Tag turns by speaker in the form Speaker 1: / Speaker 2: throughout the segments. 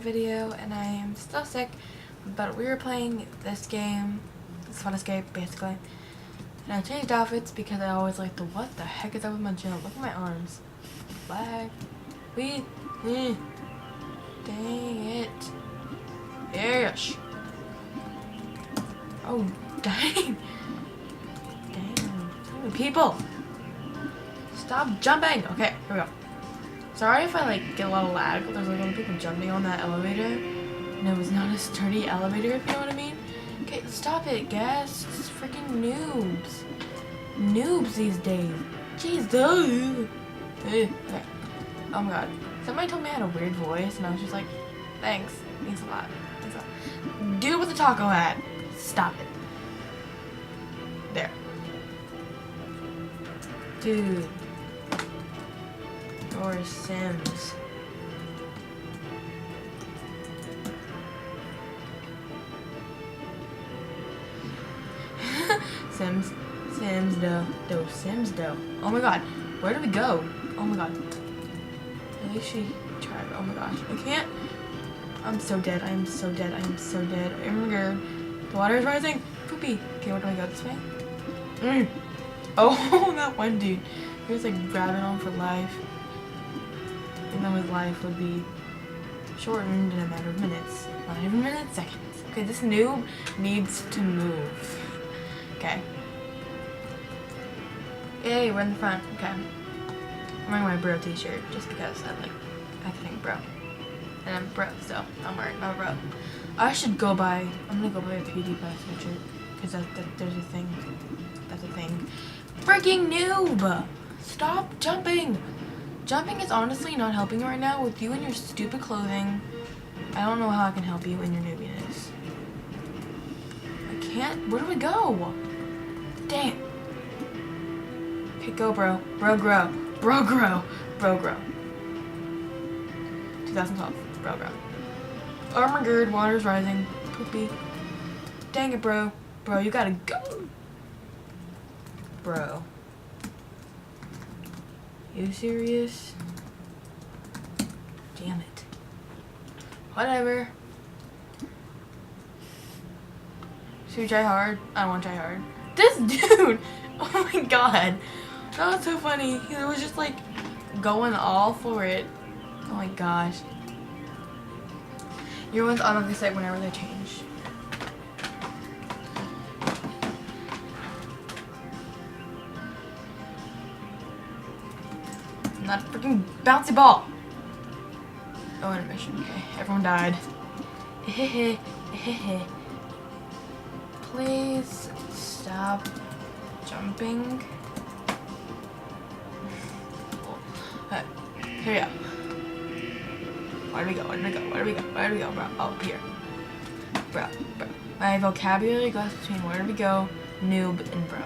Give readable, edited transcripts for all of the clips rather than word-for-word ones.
Speaker 1: Video, and I am still sick, but we were playing this game, this Fun Escape, basically, and I changed outfits because I always like what the heck is up with my jump? Look at my arms. Black. Dang it. Yes. Oh, dang. Dang. So many people. Stop jumping. Okay, here we go. Sorry if I get a lot of lag. There's a lot of people jumping on that elevator, and it was not a sturdy elevator, if you know what I mean. Okay, stop it, guys. It's freaking noobs. Noobs these days. Jeez, okay. Oh my god. Somebody told me I had a weird voice, and I was just like, thanks. Means a lot. Means a lot. Dude with the taco hat. Stop it. There. Dude. Or Sims. Sims though. Oh my god, where do we go? Oh my god. At least she tried. Oh my gosh, I can't. I'm so dead. I am so dead. I am so dead. Oh my god. The water is rising. Poopy. Okay, where do I go? This way? Oh, that one dude. He was grabbing on for life. And then his life would be shortened in a matter of minutes. Not even minutes, seconds. Okay, this noob needs to move. Okay. Yay, we're in the front. Okay. I'm wearing my bro t-shirt just because I think bro. And I'm bro, so I'm wearing my bro. I'm gonna go buy a PewDiePie sweatshirt. Because there's a thing. That's a thing. Freaking noob! Stop jumping! Jumping is honestly not helping you right now with you and your stupid clothing. I don't know how I can help you in your noobiness. I can't. Where do we go? Dang. Okay, go, bro. Bro, grow. Bro, grow. Bro, grow. 2012. Bro, grow. Armor gird. Water's rising. Poopy. Dang it, bro. Bro, you gotta go. Bro. You serious? Damn it. Whatever. Should we try hard? I don't want to try hard. This dude! Oh my god. That was so funny. He was just going all for it. Oh my gosh. Your ones automatically say whenever they change. Not a freaking bouncy ball. Oh, intermission. Okay, everyone died. Please stop jumping. Okay, here we go. Where do we go? Where do we go? Where do we go? Where do we go, bro? Oh, here. Bro. My vocabulary goes between where do we go, noob, and bro.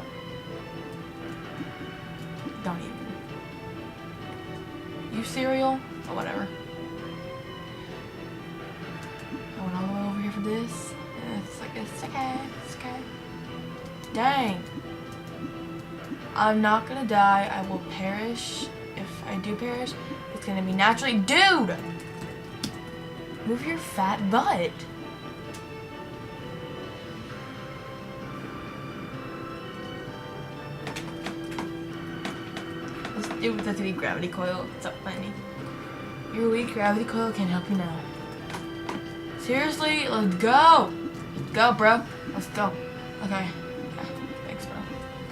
Speaker 1: Don't even. You cereal? Or whatever. I went all the way over here for this. It's okay. It's okay. Dang. I'm not gonna die. I will perish. If I do perish, it's gonna be naturally. Dude! Move your fat butt. This dude with the weak gravity coil. It's so funny. Your weak gravity coil can't help you now. Seriously? Let's go! Go, bro. Let's go. Okay. Yeah. Thanks, bro.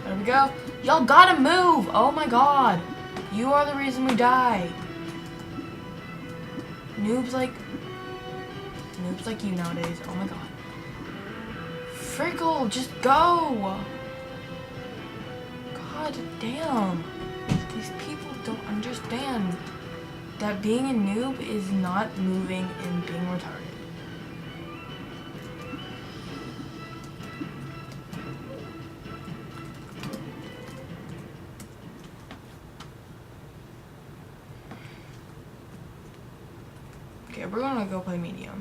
Speaker 1: There we go. Y'all gotta move! Oh my god. You are the reason we died. Noobs like you nowadays. Oh my god. Frickle, just go! God damn. These people don't understand that being a noob is not moving and being retarded. Okay, we're gonna go play medium.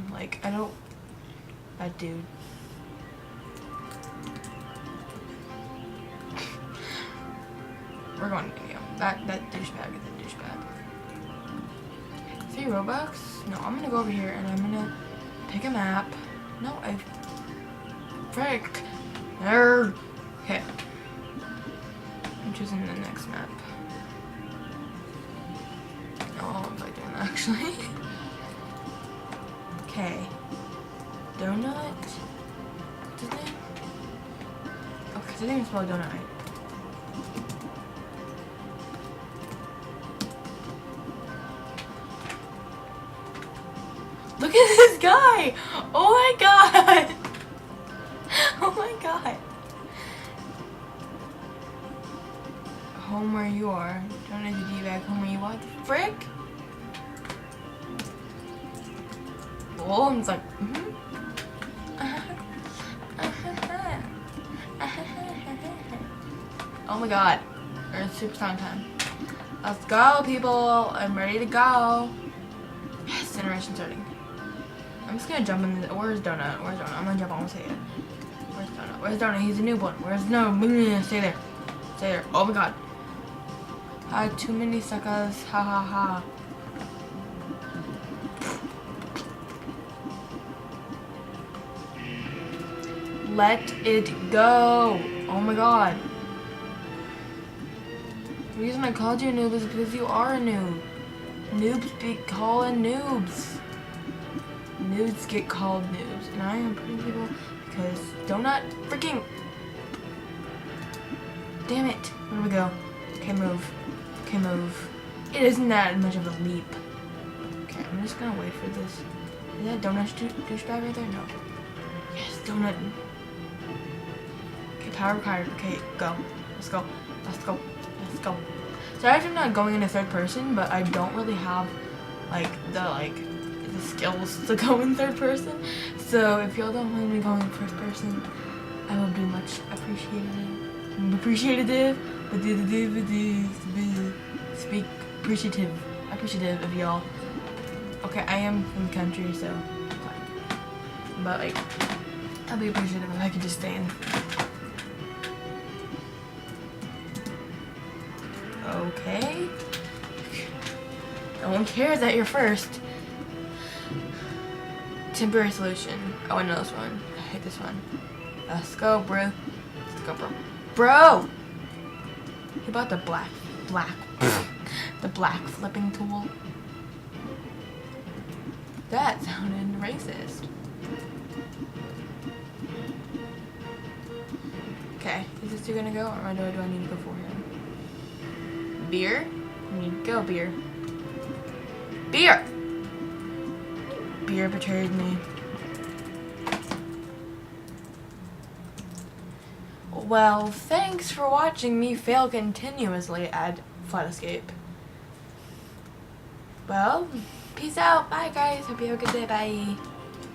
Speaker 1: That dude. We're going medium. That douchebag is a douchebag. 3 Robux? No, I'm gonna go over here and I'm gonna pick a map. No, frick. Nerd. Okay. I'm choosing the next map. Oh, if I don't actually. Okay. Donut. What's his name? Okay, his name is spelled donut, right? Look at this guy! Oh my god! Oh my god! Home where you are. Don't need to be back home where you are. The frick? Oh, and it's like, Oh my god. It's super strong time. Let's go, people. I'm ready to go. Yes, generation starting. I'm just gonna jump in the. Where's Donut? Where's Donut? I'm gonna jump on and say it. Where's Donut? Where's Donut? He's a newborn. Where's no? Stay there. Stay there. Oh my god. Too many suckers. Ha ha ha. Let it go. Oh my god. The reason I called you a noob is because you are a noob. Noobs be calling noobs. Noobs get called noobs. And I am pretty people because donut freaking. Damn it. Where do we go? Okay, move. Okay, move. It isn't that much of a leap. Okay, I'm just gonna wait for this. Is that donut douchebag right there? No. Yes, donut. Okay, power required. Okay, go. Let's go. Let's go. Let's go. Sorry if I'm not going in a third person, but I don't really have the skills to go in third person. So if y'all don't mind me going in first person, I will be much appreciative of y'all. Okay, I am from the country, so fine. But I'll be appreciative if I could just stay in. Okay. No one cares that you're first. Temporary solution. Oh, I know this one. I hate this one. Let's go, bro. Let's go, bro. Bro! What about the black the black flipping tool? That sounded racist. Okay, is this two gonna go, or do I need to go for him? Beer? I need to go, beer. Beer! Beer betrayed me. Well, thanks for watching me fail continuously at Flat Escape. Well, peace out. Bye, guys. Hope you have a good day. Bye.